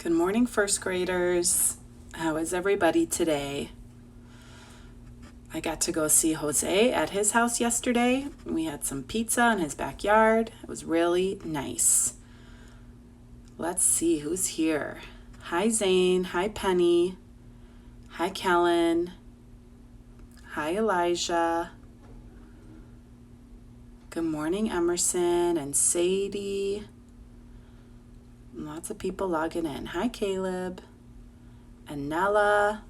Good morning, first graders. How is everybody today? I got to go see Jose at his house yesterday. We had some pizza in his backyard. It was really nice. Let's see who's here. Hi, Zane. Hi, Penny. Hi, Kellen. Hi, Elijah. Good morning, Emerson and Sadie. Lots of people logging in. Hi, Caleb. And Nella.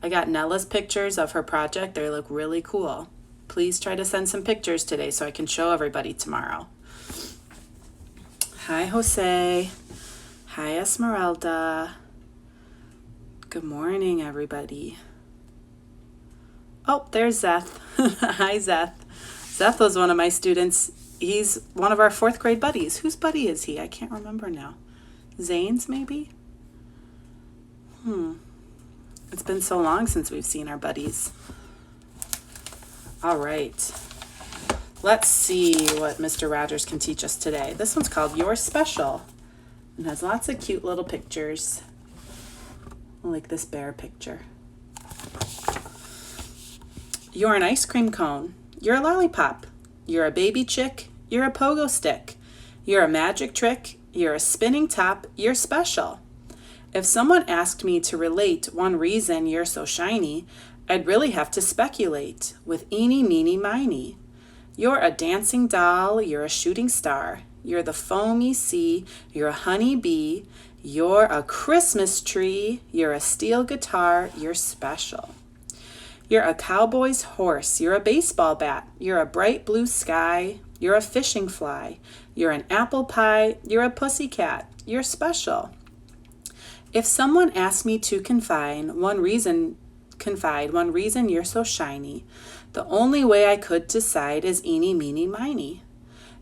I got Nella's pictures of her project. They look really cool. Please try to send some pictures today so I can show everybody tomorrow. Hi, Jose. Hi, Esmeralda. Good morning, everybody. Oh, there's Zeth. Hi, Zeth. Zeth was one of my students. He's one of our fourth grade buddies. Whose buddy is he? I can't remember now. Zane's, maybe? It's been so long since we've seen our buddies. All right. Let's see what Mr. Rogers can teach us today. This one's called You're Special and has lots of cute little pictures. Like this bear picture. You're an ice cream cone. You're a lollipop. You're a baby chick. You're a pogo stick. You're a magic trick. You're a spinning top. You're special. If someone asked me to relate one reason you're so shiny, I'd really have to speculate with eeny, meeny, miny. You're a dancing doll. You're a shooting star. You're the foamy sea. You're a honey bee. You're a Christmas tree. You're a steel guitar. You're special. You're a cowboy's horse. You're a baseball bat. You're a bright blue sky. You're a fishing fly. You're an apple pie. You're a pussycat. You're special. If someone asked me to confide one reason you're so shiny, the only way I could decide is eeny, meeny, miny.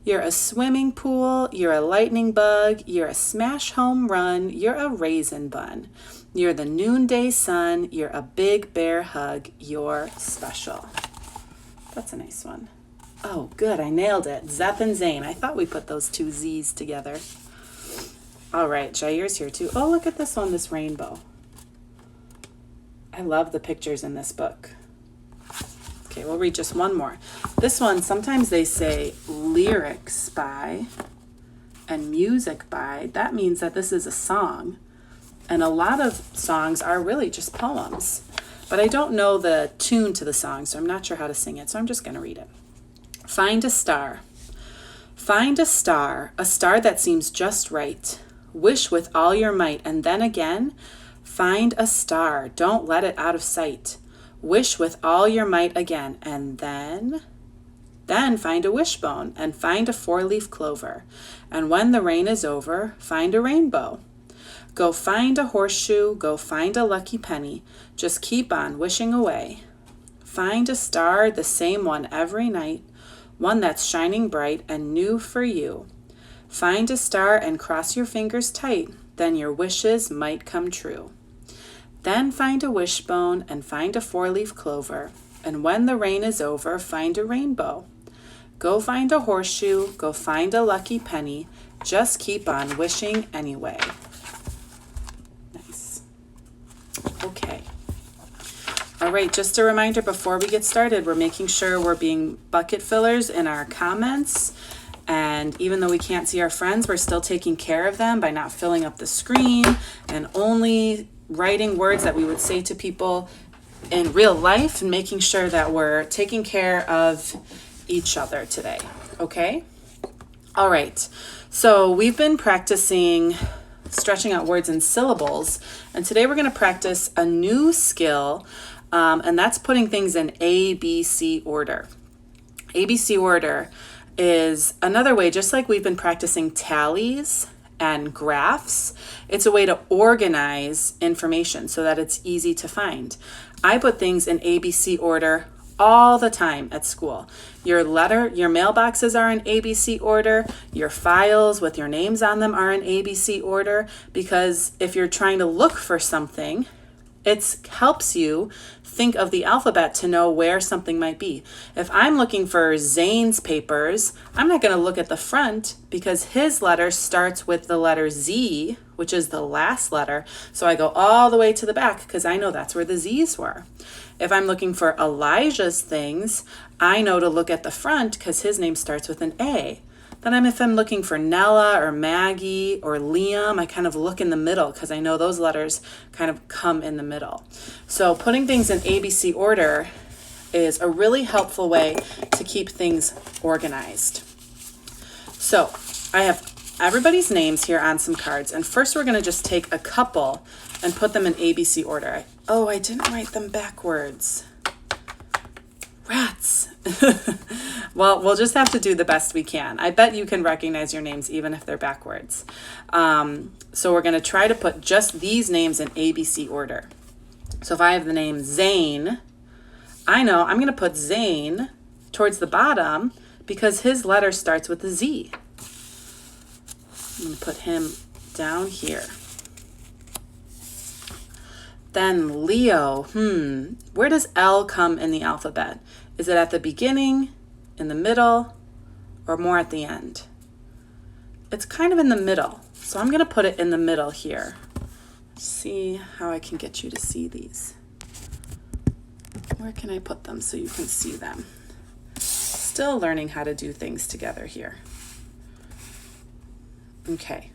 You're a swimming pool. You're a lightning bug. You're a smash home run. You're a raisin bun. You're the noonday sun. You're a big bear hug. You're special. That's a nice one. Oh, good. I nailed it. Zeth and Zane. I thought we put those two Z's together. All right. Jair's here too. Oh, look at this one, this rainbow. I love the pictures in this book. Okay, we'll read just one more. This one, sometimes they say lyrics by and music by. That means that this is a song. And a lot of songs are really just poems. But I don't know the tune to the song, so I'm not sure how to sing it. So I'm just going to read it. Find a star. Find a star that seems just right. Wish with all your might, and then again, find a star. Don't let it out of sight. Wish with all your might again, and then find a wishbone, and find a four-leaf clover. And when the rain is over, find a rainbow. Go find a horseshoe, go find a lucky penny. Just keep on wishing away. Find a star, the same one every night, one that's shining bright and new for you. Find a star and cross your fingers tight, then your wishes might come true. Then find a wishbone and find a four-leaf clover, and when the rain is over, find a rainbow. Go find a horseshoe, go find a lucky penny, just keep on wishing anyway. Nice. Okay. All right, just a reminder before we get started, we're making sure we're being bucket fillers in our comments. And even though we can't see our friends, we're still taking care of them by not filling up the screen and only writing words that we would say to people in real life and making sure that we're taking care of each other today. Okay? All right. So we've been practicing stretching out words in syllables. And today we're going to practice a new skill. And that's putting things in ABC order. ABC order is another way, just like we've been practicing tallies and graphs, it's a way to organize information so that it's easy to find. I put things in ABC order all the time at school. Your mailboxes are in ABC order. Your files with your names on them are in ABC order, because if you're trying to look for something It helps you think of the alphabet to know where something might be. If I'm looking for Zane's papers, I'm not going to look at the front because his letter starts with the letter Z, which is the last letter. So I go all the way to the back because I know that's where the Z's were. If I'm looking for Elijah's things, I know to look at the front because his name starts with an A. Then if I'm looking for Nella or Maggie or Liam, I kind of look in the middle because I know those letters kind of come in the middle. So putting things in ABC order is a really helpful way to keep things organized. So I have everybody's names here on some cards. And first we're going to just take a couple and put them in ABC order. Oh, I didn't write them backwards. Rats. Well, we'll just have to do the best we can. I bet you can recognize your names even if they're backwards. So we're going to try to put just these names in ABC order. So if I have the name Zane, I know I'm going to put Zane towards the bottom because his letter starts with a Z. I'm going to put him down here. Then Leo, where does L come in the alphabet? Is it at the beginning, in the middle, or more at the end? It's kind of in the middle, so I'm going to put it in the middle here. See how I can get you to see these. Where can I put them so you can see them? Still learning how to do things together here. Okay.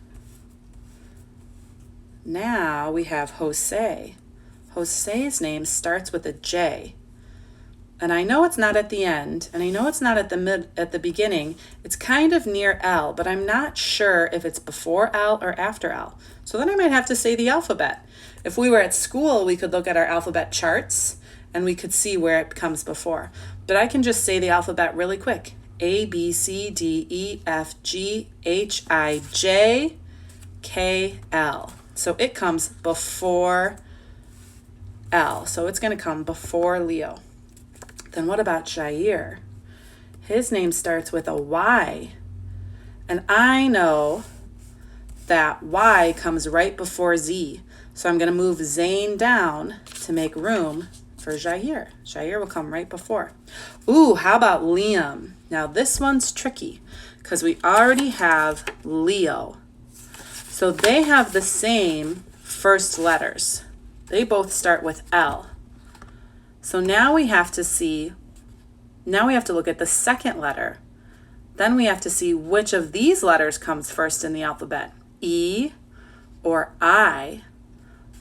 Now we have Jose. Jose's name starts with a J. And I know it's not at the end, and I know it's not at the beginning. It's kind of near L, but I'm not sure if it's before L or after L. So then I might have to say the alphabet. If we were at school, we could look at our alphabet charts and we could see where it comes before. But I can just say the alphabet really quick. A, B, C, D, E, F, G, H, I, J, K, L. So it comes before L. So it's going to come before Leo. Then what about Jair? His name starts with a Y. And I know that Y comes right before Z. So I'm going to move Zane down to make room for Jair. Jair will come right before. Ooh, how about Liam? Now this one's tricky because we already have Leo. So they have the same first letters. They both start with L. So now we have to look at the second letter. Then we have to see which of these letters comes first in the alphabet, E or I.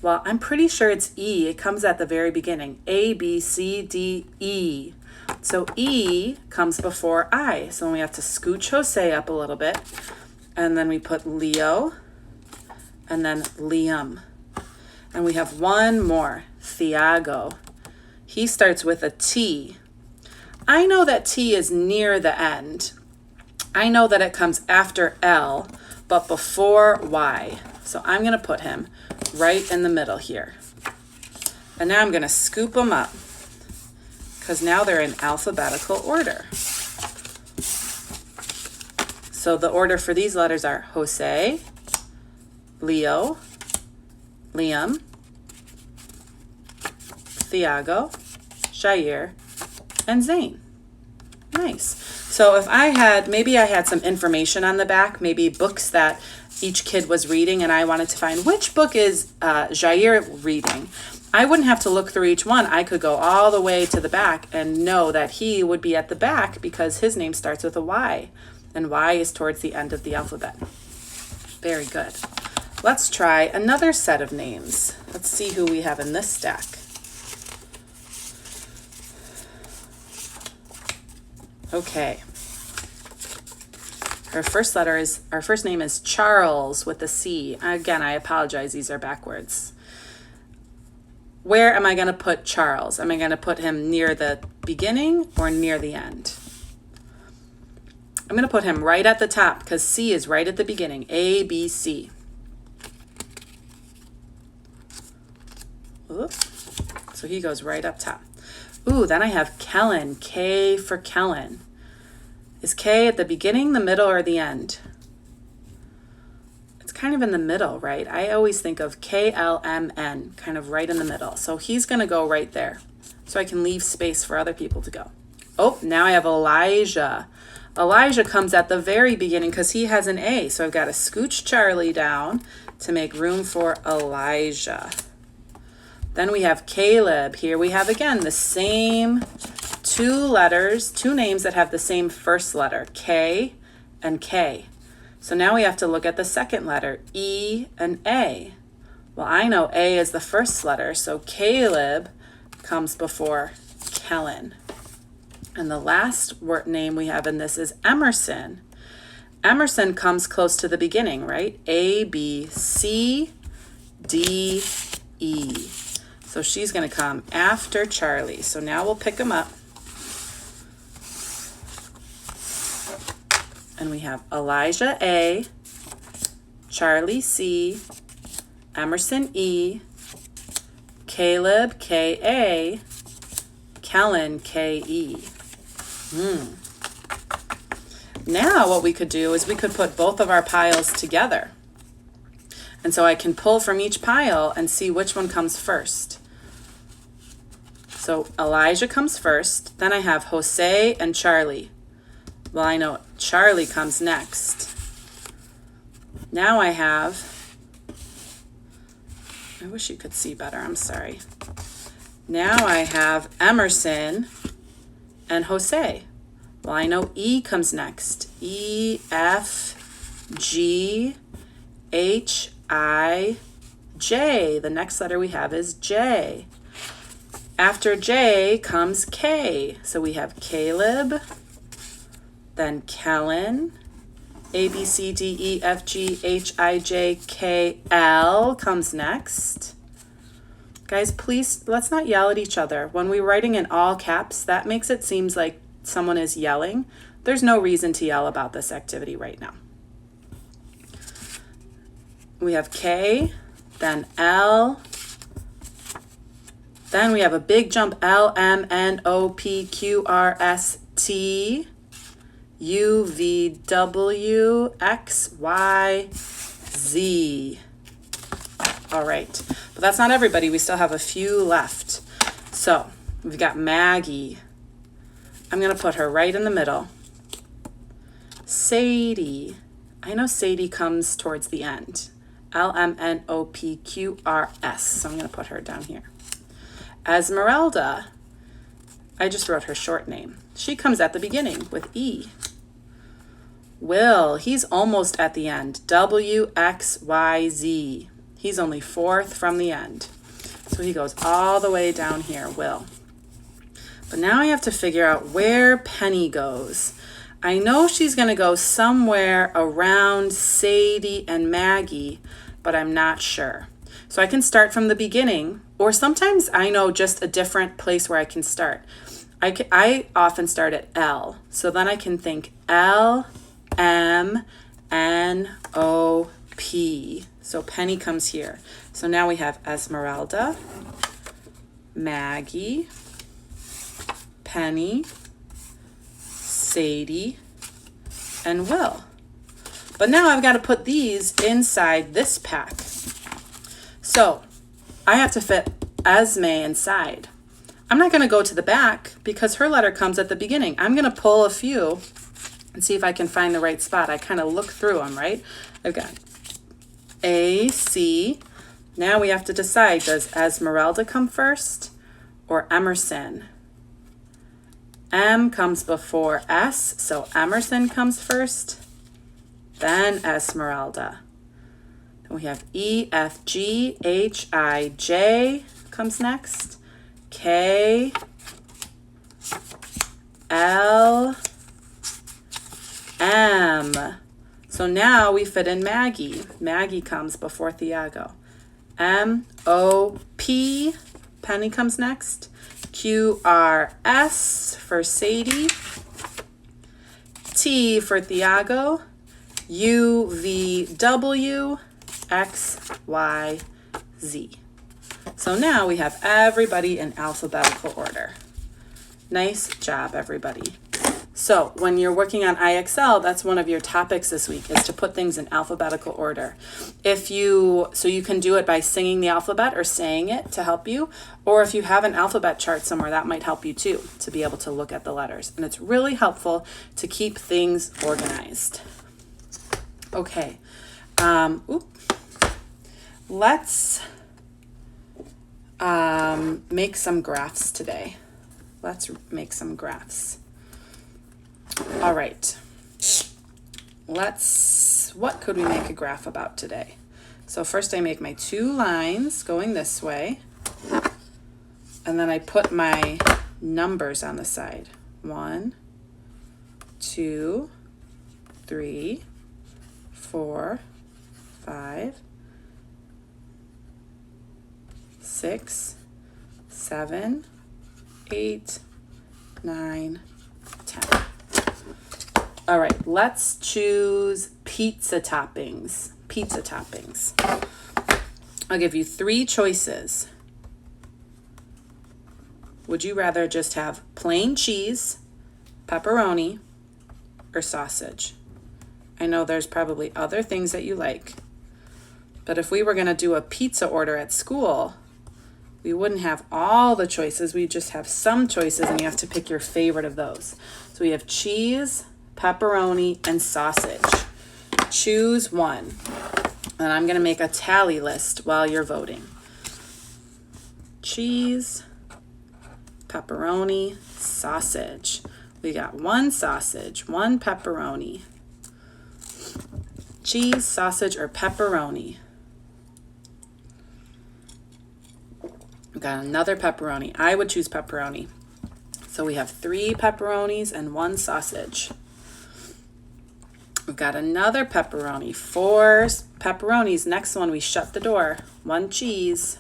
Well, I'm pretty sure it's E. It comes at the very beginning, A, B, C, D, E. So E comes before I. So we have to scooch Jose up a little bit. And then we put Leo and then Liam. And we have one more, Thiago. He starts with a T. I know that T is near the end. I know that it comes after L, but before Y. So I'm going to put him right in the middle here. And now I'm going to scoop them up because now they're in alphabetical order. So the order for these letters are Jose, Leo, Liam, Thiago, Jair, and Zane. Nice. So if maybe I had some information on the back, maybe books that each kid was reading, and I wanted to find which book is Jair reading. I wouldn't have to look through each one. I could go all the way to the back and know that he would be at the back because his name starts with a Y, and Y is towards the end of the alphabet. Very good. Let's try another set of names. Let's see who we have in this stack. Okay. Our first name is Charles with a C. Again, I apologize, these are backwards. Where am I going to put Charles? Am I going to put him near the beginning or near the end? I'm going to put him right at the top because C is right at the beginning. A, B, C. Oops. So he goes right up top. Ooh, then I have Kellen, K for Kellen. Is K at the beginning, the middle, or the end? It's kind of in the middle, right? I always think of KLMN, kind of right in the middle. So he's going to go right there. So I can leave space for other people to go. Oh, now I have Elijah. Elijah comes at the very beginning because he has an A. So I've got to scooch Charlie down to make room for Elijah. Then we have Caleb. Here we have, again, the same two letters, two names that have the same first letter, K and K. So now we have to look at the second letter, E and A. Well, I know A is the first letter, so Caleb comes before Kellen. And the last name we have in this is Emerson. Emerson comes close to the beginning, right? A, B, C, D, E. So she's going to come after Charlie. So now we'll pick them up. And we have Elijah A, Charlie C, Emerson E, Caleb K-A, Kellen K-E. Now what we could do is we could put both of our piles together. And so I can pull from each pile and see which one comes first. So Elijah comes first, then I have Jose and Charlie. Well, I know Charlie comes next. Now I have, I wish you could see better, I'm sorry. Now I have Emerson and Jose. Well, I know E comes next. E, F, G, H, I, J. The next letter we have is J. After J comes K. So we have Caleb, then Kellen, A, B, C, D, E, F, G, H, I, J, K, L comes next. Guys, please, let's not yell at each other. When we're writing in all caps, that makes it seem like someone is yelling. There's no reason to yell about this activity right now. We have K, then L, then we have a big jump, L, M, N, O, P, Q, R, S, T, U, V, W, X, Y, Z. All right, but that's not everybody. We still have a few left. So we've got Maggie. I'm gonna put her right in the middle. Sadie. I know Sadie comes towards the end. L-M-N-O-P-Q-R-S. So I'm gonna put her down here. Esmeralda. I just wrote her short name. She comes at the beginning with E. Will, he's almost at the end. W-X-Y-Z. He's only fourth from the end. So he goes all the way down here, Will. But now I have to figure out where Penny goes. I know she's going to go somewhere around Sadie and Maggie, but I'm not sure. So I can start from the beginning, or sometimes I know just a different place where I can start. I often start at L. So then I can think L, M, N, O, P. So Penny comes here. So now we have Esmeralda, Maggie, Penny, Sadie, and Will. But now I've got to put these inside this pack. So I have to fit Esme inside. I'm not going to go to the back because her letter comes at the beginning. I'm going to pull a few and see if I can find the right spot. I kind of look through them, right? I've got A, C. Now we have to decide, does Esmeralda come first or Emerson? M comes before S, so Emerson comes first, then Esmeralda. Then we have E, F, G, H, I, J comes next, K, L, M. So now we fit in Maggie. Maggie comes before Thiago. M, O, P, Penny comes next. Q, R, S for Sadie. T for Thiago. U, V, W, X, Y, Z. So now we have everybody in alphabetical order. Nice job, everybody. So when you're working on IXL, that's one of your topics this week, is to put things in alphabetical order. So you can do it by singing the alphabet or saying it to help you, or if you have an alphabet chart somewhere, that might help you too, to be able to look at the letters. And it's really helpful to keep things organized. Okay, let's make some graphs today. Let's make some graphs. All right, what could we make a graph about today? So first I make my 2 lines going this way, and then I put my numbers on the side. 1, 2, 3, 4, 5, 6, 7, 8, 9, 10. All right, let's choose pizza toppings. Pizza toppings. I'll give you 3 choices. Would you rather just have plain cheese, pepperoni, or sausage? I know there's probably other things that you like, but if we were going to do a pizza order at school, we wouldn't have all the choices. We just have some choices, and you have to pick your favorite of those. So we have cheese, pepperoni, and sausage. Choose one. And I'm going to make a tally list while you're voting. Cheese, pepperoni, sausage. We got 1 sausage, 1 pepperoni. Cheese, sausage, or pepperoni? We got another pepperoni. I would choose pepperoni. So we have 3 pepperonis and 1 sausage. We've got another pepperoni, 4 pepperonis. Next one, we shut the door. 1 cheese.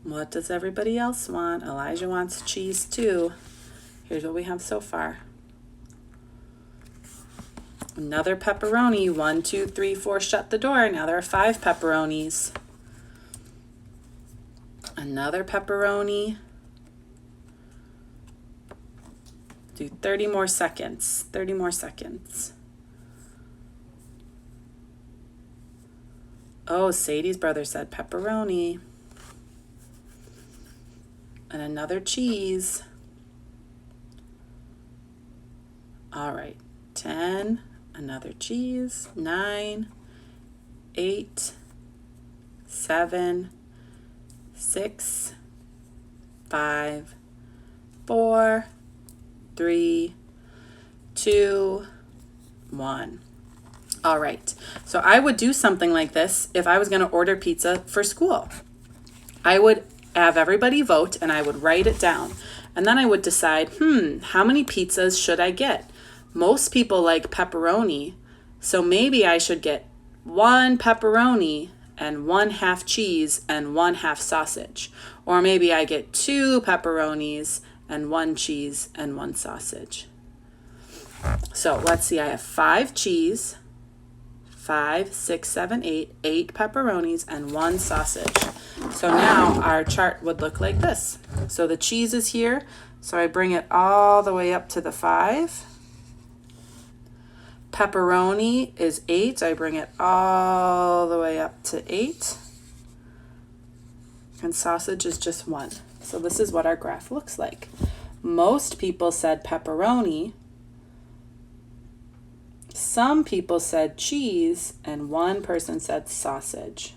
What does everybody else want? Elijah wants cheese too. Here's what we have so far. Another pepperoni, 1, 2, 3, 4, shut the door. Now there are 5 pepperonis. Another pepperoni. Do 30 more seconds. 30 more seconds. Oh, Sadie's brother said pepperoni. And another cheese. All right. 10. Another cheese. 9. 8. 7. 6. 5. 4. 3, 2, 1. All right. So I would do something like this if I was going to order pizza for school. I would have everybody vote and I would write it down. And then I would decide, how many pizzas should I get? Most people like pepperoni, so maybe I should get 1 pepperoni and 1/2 cheese and 1/2 sausage. Or maybe I get 2 pepperonis and 1 cheese and 1 sausage. So let's see, I have 5 cheese, 5, 6, 7, 8, 8 pepperonis, and 1 sausage. So now our chart would look like this. So the cheese is here, so I bring it all the way up to the 5. Pepperoni is 8, I bring it all the way up to 8. And sausage is just 1. So this is what our graph looks like. Most people said pepperoni. Some people said cheese, and 1 person said sausage.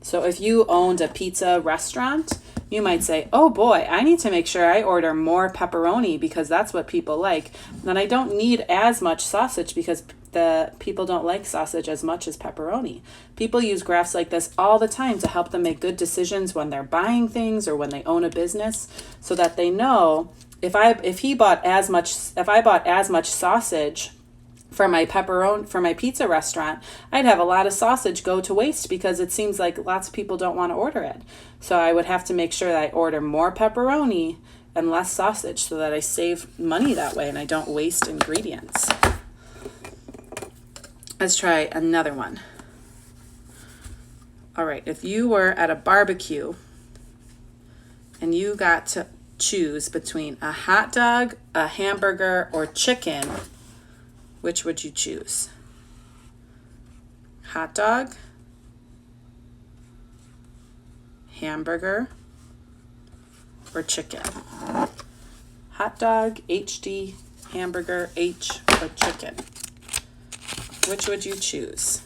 So if you owned a pizza restaurant, you might say, oh boy, I need to make sure I order more pepperoni because that's what people like. Then I don't need as much sausage because the people don't like sausage as much as pepperoni. People use graphs like this all the time to help them make good decisions when they're buying things or when they own a business, so that they know if I bought as much sausage for my pizza restaurant, I'd have a lot of sausage go to waste because it seems like lots of people don't want to order it. So I would have to make sure that I order more pepperoni and less sausage so that I save money that way and I don't waste ingredients. Let's try another one. All right, if you were at a barbecue and you got to choose between a hot dog, a hamburger, or chicken, which would you choose? Hot dog, hamburger, or chicken? Hot dog, HD, hamburger, H, or chicken? Which would you choose?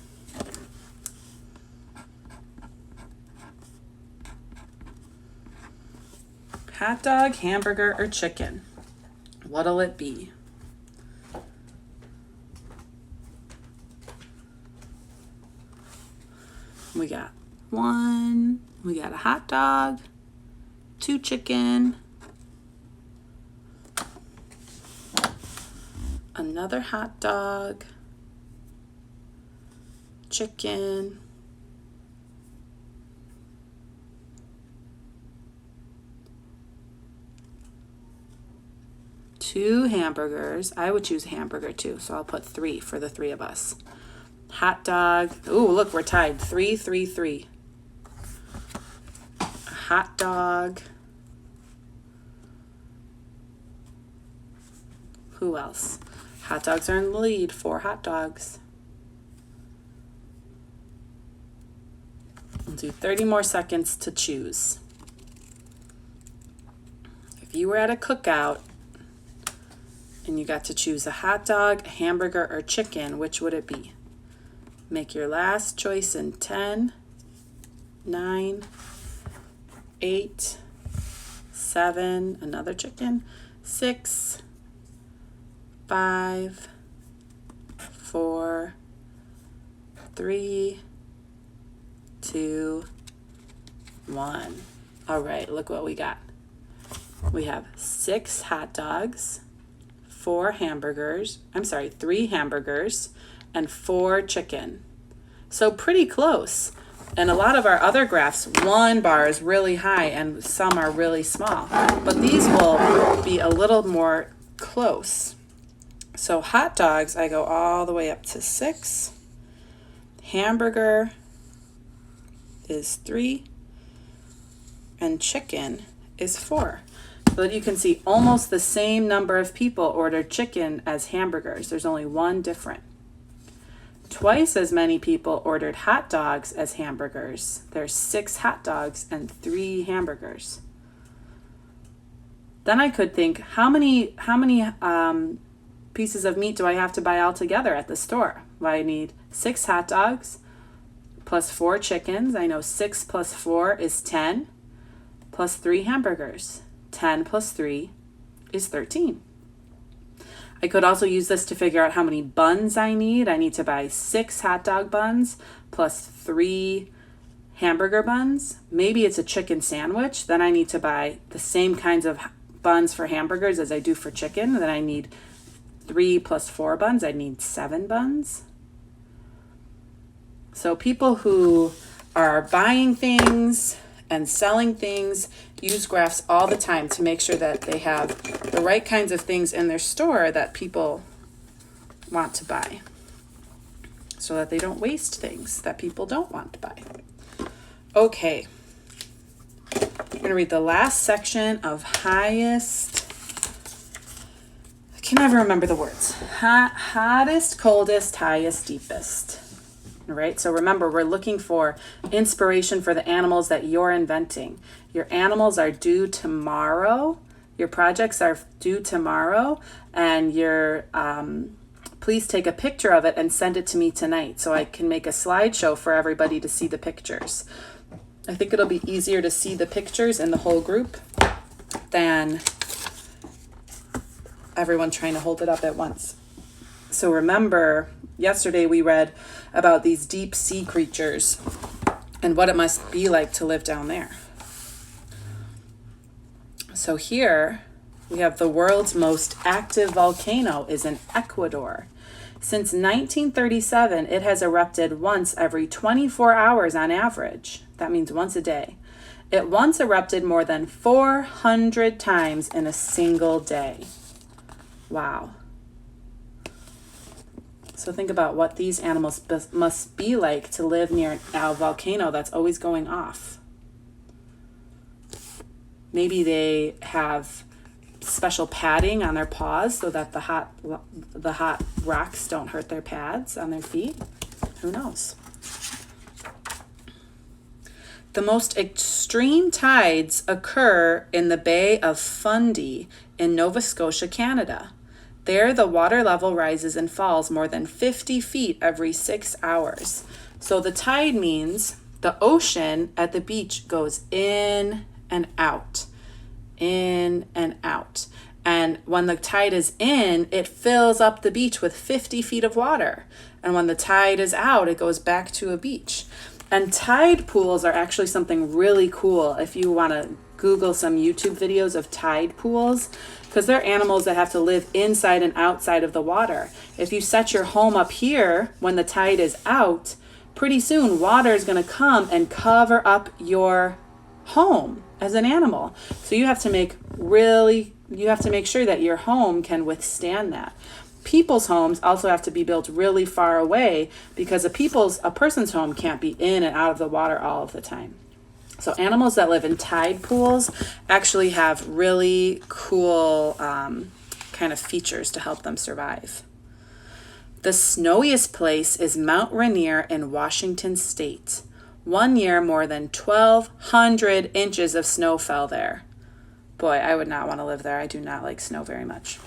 Hot dog, hamburger, or chicken? What'll it be? We got one, we got a hot dog, 2 chicken, another hot dog, chicken, two hamburgers. I would choose hamburger too, so I'll put 3 for the 3 of us. Hot dog. Ooh, look, we're tied. 3, 3, 3. Hot dog. Who else? Hot dogs are in the lead. 4 hot dogs. We'll do 30 more seconds to choose. If you were at a cookout and you got to choose a hot dog, a hamburger, or chicken, which would it be? Make your last choice in 10, 9, 8, 7, another chicken, 6, 5, 4, 3, 2, 1. All right, look what we got. We have 6 hot dogs, 3 hamburgers, and 4 chicken. So pretty close. And a lot of our other graphs, one bar is really high and some are really small. But these will be a little more close. So hot dogs, I go all the way up to 6. Hamburger is 3. And chicken is 4. So that you can see almost the same number of people ordered chicken as hamburgers. There's only one different. Twice as many people ordered hot dogs as hamburgers. There's 6 hot dogs and 3 hamburgers. Then I could think, how many pieces of meat do I have to buy all together at the store? Well, I need 6 hot dogs plus 4 chickens. I know 6 plus 4 is 10 plus 3 hamburgers. 10 plus 3 is 13. I could also use this to figure out how many buns I need. I need to buy 6 hot dog buns plus 3 hamburger buns. Maybe it's a chicken sandwich. Then I need to buy the same kinds of buns for hamburgers as I do for chicken. Then I need 3 plus 4 buns. I need 7 buns. So people who are buying things and selling things use graphs all the time to make sure that they have the right kinds of things in their store that people want to buy, so that they don't waste things that people don't want to buy. Okay, I'm going to read the last section of highest. I can never remember the words. Hottest, coldest, highest, deepest. All right, so remember, we're looking for inspiration for the animals that you're inventing. Your animals are due tomorrow. Your projects are due tomorrow, and please take a picture of it and send it to me tonight so I can make a slideshow for everybody to see the pictures. I think it'll be easier to see the pictures in the whole group than everyone trying to hold it up at once. So remember, yesterday we read about these deep sea creatures and what it must be like to live down there. So here we have the world's most active volcano is in Ecuador. Since 1937, it has erupted once every 24 hours on average. That means once a day. It once erupted more than 400 times in a single day. Wow. So think about what these animals must be like to live near a volcano that's always going off. Maybe they have special padding on their paws so that the hot rocks don't hurt their pads on their feet. Who knows? The most extreme tides occur in the Bay of Fundy in Nova Scotia, Canada. There, the water level rises and falls more than 50 feet every 6 hours. So the tide means the ocean at the beach goes in and out, in and out. And when the tide is in, it fills up the beach with 50 feet of water. And when the tide is out, it goes back to a beach. And tide pools are actually something really cool if you want to Google some YouTube videos of tide pools, because they're animals that have to live inside and outside of the water. If you set your home up here when the tide is out, pretty soon water is going to come and cover up your home as an animal. So you have to make sure that your home can withstand that. People's homes also have to be built really far away because a person's home can't be in and out of the water all of the time. So animals that live in tide pools actually have really cool kind of features to help them survive. The snowiest place is Mount Rainier in Washington State. One year, more than 1,200 inches of snow fell there. Boy, I would not want to live there. I do not like snow very much.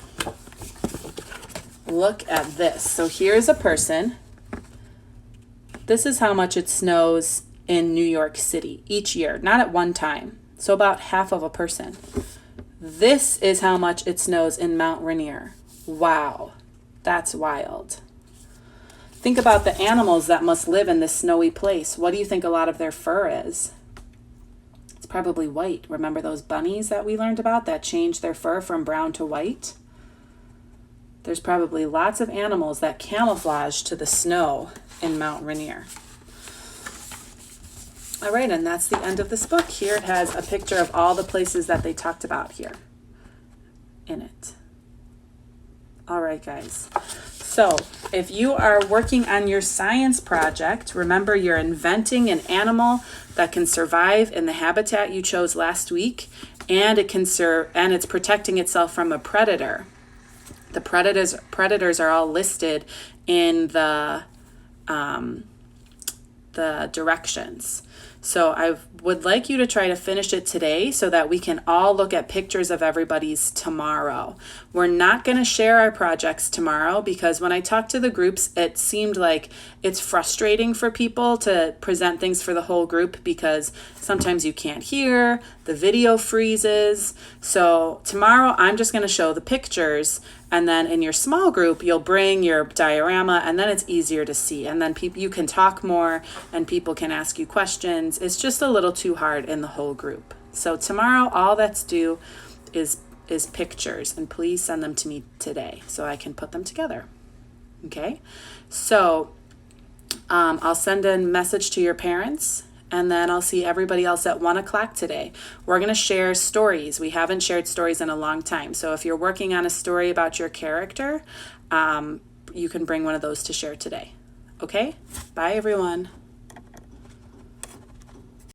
Look at this. So here's a person. This is how much it snows in New York City each year, not at one time. So about half of a person. This is how much it snows in Mount Rainier. Wow, that's wild. Think about the animals that must live in this snowy place. What do you think a lot of their fur is? It's probably white. Remember those bunnies that we learned about that changed their fur from brown to white? There's probably lots of animals that camouflage to the snow in Mount Rainier. All right, and that's the end of this book. Here it has a picture of all the places that they talked about here in it. All right, guys. So if you are working on your science project, remember you're inventing an animal that can survive in the habitat you chose last week, and it's protecting itself from a predator. The predators are all listed in the directions. So I would like you to try to finish it today so that we can all look at pictures of everybody's tomorrow. We're not going to share our projects tomorrow because when I talked to the groups, it seemed like it's frustrating for people to present things for the whole group because sometimes you can't hear, the video freezes. So tomorrow I'm just going to show the pictures, and then in your small group, you'll bring your diorama, and then it's easier to see. And then you can talk more, and people can ask you questions. It's just a little too hard in the whole group. So tomorrow, all that's due is pictures, and please send them to me today so I can put them together. Okay? So I'll send a message to your parents, and then I'll see everybody else at 1 o'clock today. We're going to share stories. We haven't shared stories in a long time. So if you're working on a story about your character, you can bring one of those to share today. Okay? Bye, everyone.